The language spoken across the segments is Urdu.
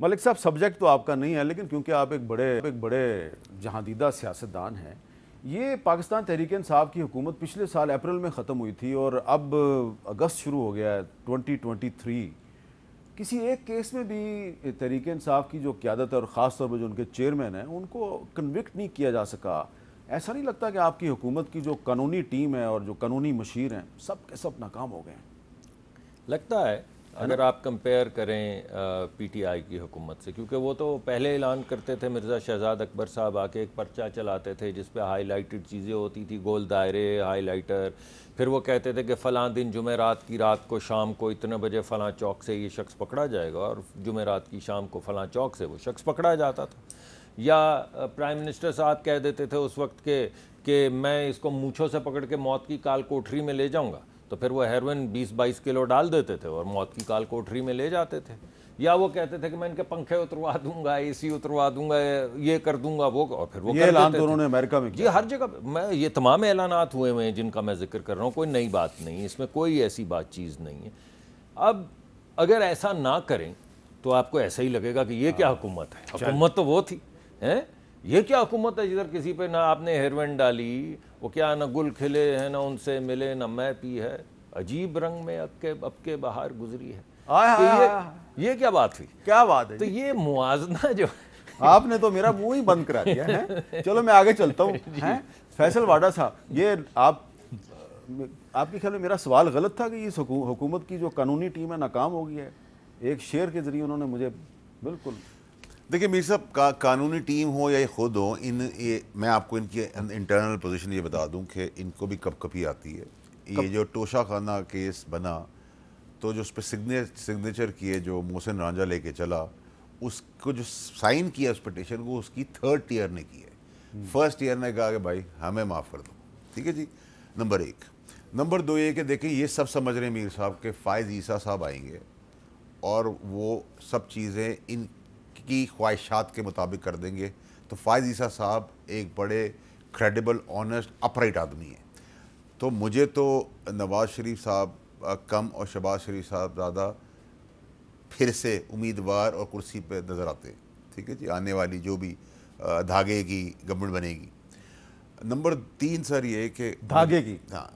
ملک صاحب سبجیکٹ تو آپ کا نہیں ہے، لیکن کیونکہ آپ ایک بڑے جہاندیدہ سیاستدان ہیں، یہ پاکستان تحریک انصاف کی حکومت پچھلے سال اپریل میں ختم ہوئی تھی اور اب اگست شروع ہو گیا ہے 2023۔ کسی ایک کیس میں بھی تحریک انصاف کی جو قیادت ہے اور خاص طور پر جو ان کے چیئرمین ہیں ان کو کنوکٹ نہیں کیا جا سکا۔ ایسا نہیں لگتا کہ آپ کی حکومت کی جو قانونی ٹیم ہے اور جو قانونی مشیر ہیں سب کے سب ناکام ہو گئے ہیں؟ لگتا ہے اگر آپ کمپیئر کریں پی ٹی آئی کی حکومت سے، کیونکہ وہ تو پہلے اعلان کرتے تھے، مرزا شہزاد اکبر صاحب آ کے ایک پرچہ چلاتے تھے جس پہ ہائی لائٹڈ چیزیں ہوتی تھی، گول دائرے، ہائی لائٹر، پھر وہ کہتے تھے کہ فلاں دن جمعرات کی رات کو شام کو اتنے بجے فلاں چوک سے یہ شخص پکڑا جائے گا، اور جمعرات کی شام کو فلاں چوک سے وہ شخص پکڑا جاتا تھا۔ یا پرائم منسٹر صاحب کہہ دیتے تھے اس وقت کہ میں اس کو مونچھوں سے پکڑ کے موت کی کال کوٹری میں لے جاؤں گا، تو پھر وہ ہیروئن 20-22 کلو ڈال دیتے تھے اور موت کی کال کوٹری میں لے جاتے تھے۔ یا وہ کہتے تھے کہ میں ان کے پنکھے اتروا دوں گا، اے سی اتروا دوں گا، یہ کر دوں گا، وہ، اور پھر وہ یہ اعلان تو انہوں نے امریکہ میں کیا۔ جی، ہر جگہ میں یہ تمام اعلانات ہوئے ہیں جن کا میں ذکر کر رہا ہوں، کوئی نئی بات نہیں، اس میں کوئی ایسی بات چیز نہیں ہے۔ اب اگر ایسا نہ کریں تو آپ کو ایسا ہی لگے گا کہ یہ کیا حکومت ہے، حکومت تو وہ تھی، یہ کیا حکومت ہے جدھر کسی پہ نہ آپ نے ہیروئن ڈالی، وہ کیا نہ گل کھلے ہیں، نہ ان سے ملے، نہ میں پی ہے، عجیب رنگ میں اب کے بہار گزری ہے۔ یہ کیا بات ہوئی؟ کیا بات ہے؟ تو یہ موازنہ جو آپ نے تو میرا منہ ہی بند کرا دیا ہے۔ چلو میں آگے چلتا ہوں۔ فیصل واڈا صاحب، یہ آپ کے خیال میں میرا سوال غلط تھا کہ اس حکومت کی جو قانونی ٹیم ہے ناکام ہو گئی ہے؟ ایک شعر کے ذریعے انہوں نے مجھے بالکل دیکھیں میر صاحب، قانونی ٹیم ہو یا خود ہو، میں آپ کو ان کی انٹرنل پوزیشن یہ بتا دوں کہ ان کو بھی کپ کپی آتی ہے۔ یہ جو توشہ خانہ کیس بنا تو جو اس پہ سگنیچر کیے جو محسن رانجھا لے کے چلا، اس کو جو سائن کیا اس پٹیشن کو، اس کی 3rd ٹیئر نے کی ہے۔ 1st ٹیئر نے کہا کہ بھائی ہمیں معاف کر دو، ٹھیک ہے جی، نمبر 1۔ نمبر 2 یہ کہ دیکھیں یہ سب سمجھ رہے ہیں میر صاحب کہ فائز عیسیٰ صاحب آئیں گے اور وہ سب چیزیں ان کی خواہشات کے مطابق کر دیں گے، تو فائز عیسیٰ صاحب ایک بڑے کریڈیبل، آنیسٹ، اپرائٹ آدمی ہیں۔ تو مجھے تو نواز شریف صاحب کم اور شہباز شریف صاحب زیادہ پھر سے امیدوار اور کرسی پہ نظر آتے ہیں، ٹھیک ہے جی، آنے والی جو بھی دھاگے کی گورنمنٹ بنے گی۔ نمبر 3 سر یہ کہ دھاگے کی، ہاں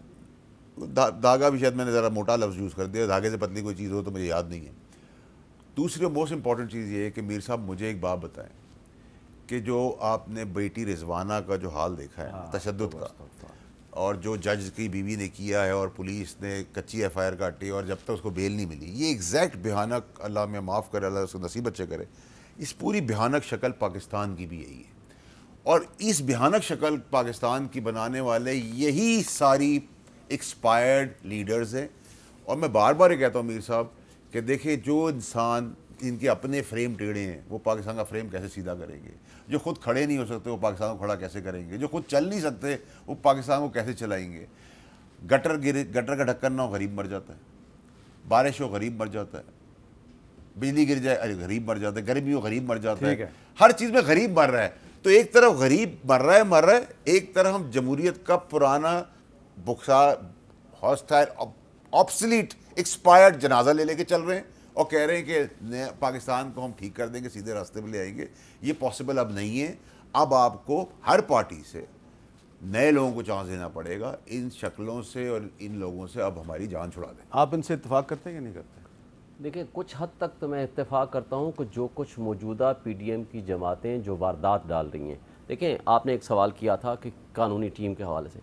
دھاگا بھی شاید میں نے ذرا موٹا لفظ یوز کر دیا، دھاگے سے پتلی کوئی چیز ہو تو مجھے یاد نہیں ہے۔ دوسری اور موسٹ امپورٹنٹ چیز یہ ہے کہ میر صاحب مجھے ایک بات بتائیں کہ جو آپ نے بیٹی رضوانہ کا جو حال دیکھا ہے تشدد کا، اور جو جج کی بیوی نے کیا ہے اور پولیس نے کچی ایف آئی آر کاٹی اور جب تک اس کو بیل نہیں ملی، یہ ایگزیکٹ بھیانک، اللہ میں معاف کرے، اللہ اس کو نصیب اچھے کرے، اس پوری بھیانک شکل پاکستان کی بھی یہی ہے، اور اس بھیانک شکل پاکستان کی بنانے والے یہی ساری ایکسپائرڈ لیڈرز ہیں۔ اور میں بار بار یہ کہتا ہوں میر صاحب کہ دیکھیں جو انسان ان کے اپنے فریم ٹیڑھے ہیں وہ پاکستان کا فریم کیسے سیدھا کریں گے؟ جو خود کھڑے نہیں ہو سکتے وہ پاکستان کو کھڑا کیسے کریں گے؟ جو خود چل نہیں سکتے وہ پاکستان کو کیسے چلائیں گے؟ گٹر کا ڈھکن نہ ہو غریب مر جاتا ہے، بارش ہو غریب مر جاتا ہے، بجلی گر جائے غریب مر جاتا ہے، گرمی ہو غریب مر جاتا ہے، ہر چیز میں غریب مر رہا ہے۔ تو ایک طرف غریب مر رہا ہے، ایک طرف ہم جمہوریت کا پرانا بکسار ہاسٹائل آبسلیٹ ایکسپائرڈ جنازہ لے کے چل رہے ہیں اور کہہ رہے ہیں کہ پاکستان کو ہم ٹھیک کر دیں گے، سیدھے راستے پہ لے آئیں گے۔ یہ پاسبل اب نہیں ہے۔ اب آپ کو ہر پارٹی سے نئے لوگوں کو چانس دینا پڑے گا، ان شکلوں سے اور ان لوگوں سے اب ہماری جان چھڑا دیں۔ آپ ان سے اتفاق کرتے ہیں کہ نہیں کرتے؟ دیکھیں کچھ حد تک تو میں اتفاق کرتا ہوں کہ جو کچھ موجودہ پی ڈی ایم کی جماعتیں جو واردات ڈال رہی ہیں، دیکھیں آپ نے ایک سوال کیا تھا کہ قانونی ٹیم کے حوالے سے،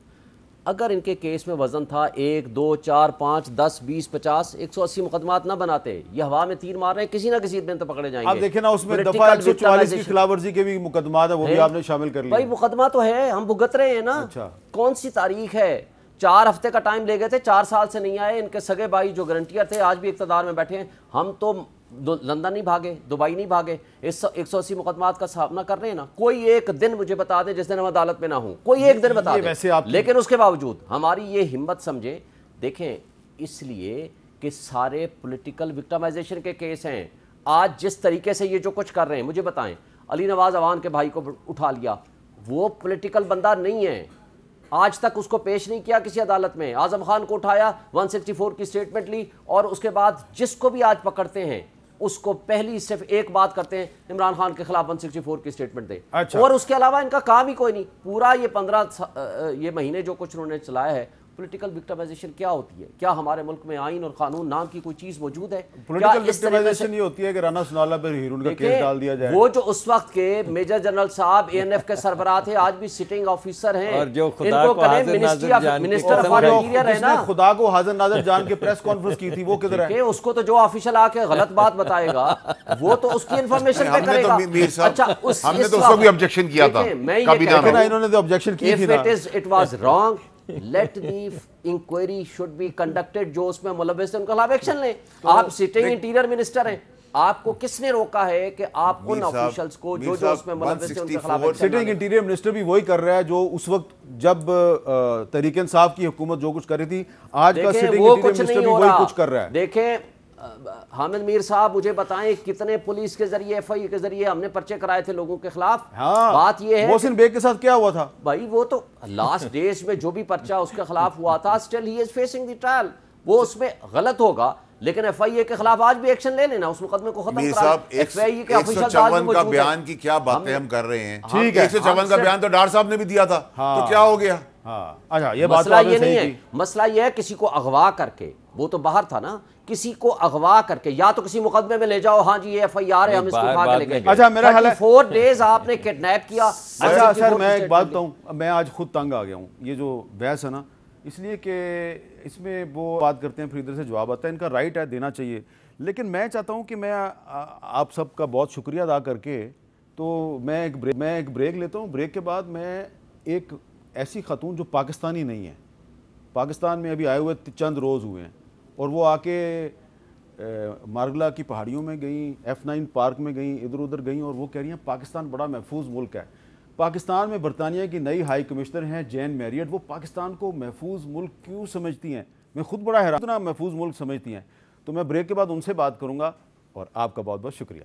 اگر ان کے کیس میں وزن تھا 1 2 4 5 10 20 50 180 مقدمات نہ بناتے، یہ ہوا میں تیر مار رہے ہیں، کسی نہ کسی دن تو پکڑے جائیں گے۔ آپ دیکھیں نا اس میں دفعہ 144 کی خلاف ورزی کے بھی مقدمات ہیں، وہ بھی آپ نے شامل کر لیا۔ بھائی مقدمہ تو ہے، ہم بھگت رہے ہیں نا۔ کون سی تاریخ ہے؟ 4 ہفتے کا ٹائم لے گئے تھے، 4 سال سے نہیں آئے۔ ان کے سگے بھائی جو گارنٹیئر تھے آج بھی اقتدار میں بیٹھے ہیں۔ ہم تو لندن نہیں بھاگے، دبئی نہیں بھاگے، 180 مقدمات کا سامنا کر رہے ہیں نا۔ کوئی ایک دن مجھے بتا دیں جس دن ہم عدالت میں نہ ہوں، کوئی ایک دن بتا دیں۔ لیکن اس کے باوجود ہماری یہ ہمت سمجھیں، دیکھیں اس لیے کہ سارے پولیٹیکل وکٹمائزیشن کے کیس ہیں۔ آج جس طریقے سے یہ جو کچھ کر رہے ہیں، مجھے بتائیں، علی نواز اوان کے بھائی کو اٹھا لیا، وہ پولیٹیکل بندہ نہیں ہے، آج تک اس کو پیش نہیں کیا کسی عدالت میں۔ اعظم خان کو اٹھایا، 164 کی سٹیٹمنٹ لی، اور اس کے بعد جس کو بھی آج پکڑتے ہیں اس کو پہلی صرف ایک بات کرتے ہیں عمران خان کے خلاف 164 کی سٹیٹمنٹ دے، اچھا، اور اس کے علاوہ ان کا کام ہی کوئی نہیں. پورا یہ 15 یہ مہینے جو کچھ انہوں نے چلایا ہے. پولیٹیکل وکٹمائزیشن کیا ہوتی ہے؟ کیا ہمارے ملک میں آئین اور قانون نام کی کوئی چیز موجود ہے؟ پولیٹیکل وکٹمائزیشن یہ ہوتی ہے کہ رانا ثناءاللہ پر ہیرون کا کیس ڈال دیا جائے. وہ جو اس وقت کے میجر جنرل صاحب ANF کے سربراہ تھے، آج بھی سٹنگ آفیسر ہیں، اور جو ان خدا کو کو کریں حاضر منسٹر ناظر آف انٹیریئر ہے جس نا. نے خدا کو حاضر ناظر جان کے پریس کانفرنس کی تھی وہ کدھر ہے؟ کہ اس کو تو جو آفیشل آ کے غلط بات بتائے گا وہ تو اس کی انفارمیشن پہ کرے گا. اچھا ہم نے تو اس کو بھی آبجیکشن کیا تھا، میں یہ کہتا ہوں انہوں نے تو آبجیکشن کی تھی نا. It was wrong, let the inquiry should be conducted. جو اس میں ملوث ہیں ان کے خلاف ایکشن لیں. آپ سٹنگ انٹیریئر منسٹر ہیں، آپ کو کس نے روکا ہے کہ آپ ان آفیشلز کو جو اس میں ملوث ہیں ان کے خلاف ایکشن لیں؟ سٹنگ انٹیریئر منسٹر بھی وہی کر رہا ہے جو اس وقت جب تحریک انصاف کی حکومت جو کچھ کر رہی تھی، آج کا سٹنگ انٹیریئر منسٹر بھی وہی کچھ کر رہا ہے. دیکھیں حامد میر صاحب مجھے بتائیں کتنے پولیس کے ذریعے FIA کے ذریعے ہم نے پرچے کرائے تھے لوگوں کے خلاف. بات یہ ہے محسن بیگ کے ساتھ کیا ہوا تھا بھائی، وہ تو لاسٹ ڈیز میں جو بھی پرچہ اس کے خلاف ہوا تھا still he is facing the trial. وہ اس میں غلط ہوگا لیکن FIA کے خلاف آج بھی ایکشن لے لینا، اس مقدمے کو ختم کرا. FIA کے آفیشل 154 کا بیان کی کیا باتیں ہم کر رہے ہیں. ٹھیک ہے، 154 کا بیان تو ڈار صاحب نے بھی دیا تھا، تو کیا ہو گیا؟ اچھا یہ بات مسئلہ یہ نہیں ہے، مسئلہ یہ ہے کسی کو اغوا کر کے، وہ تو باہر تھا نا، کسی کو اغوا کر کے یا تو کسی مقدمے میں لے جاؤ، ہاں جی یہ FIR ہے ہم اس کو اٹھا کے لے گئے. اچھا میرا حال ہے 4 ڈیز آپ نے کڈنیپ کیا. اچھا سر میں ایک بات بتاؤں، میں آج خود تنگ آ گیا ہوں یہ جو بحث ہے نا، اس لیے کہ اس میں وہ بات کرتے ہیں پھر ادھر سے جواب آتا ہے، ان کا رائٹ ہے دینا چاہیے. لیکن میں چاہتا ہوں کہ میں آپ سب کا بہت شکریہ ادا کر کے تو میں ایک بریک لیتا ہوں. بریک کے بعد میں ایک ایسی خاتون جو پاکستانی نہیں ہے، پاکستان میں ابھی آئے ہوئے چند روز ہوئے ہیں، اور وہ آ کے مارگلا کی پہاڑیوں میں گئیں، F9 پارک میں گئیں، ادھر ادھر گئیں، اور وہ کہہ رہی ہیں پاکستان بڑا محفوظ ملک ہے. پاکستان میں برطانیہ کی نئی ہائی کمشنر ہیں جین میریٹ، وہ پاکستان کو محفوظ ملک کیوں سمجھتی ہیں؟ میں خود بڑا حیران اتنا محفوظ ملک سمجھتی ہیں. تو میں بریک کے بعد ان سے بات کروں گا، اور آپ کا بہت بہت شکریہ.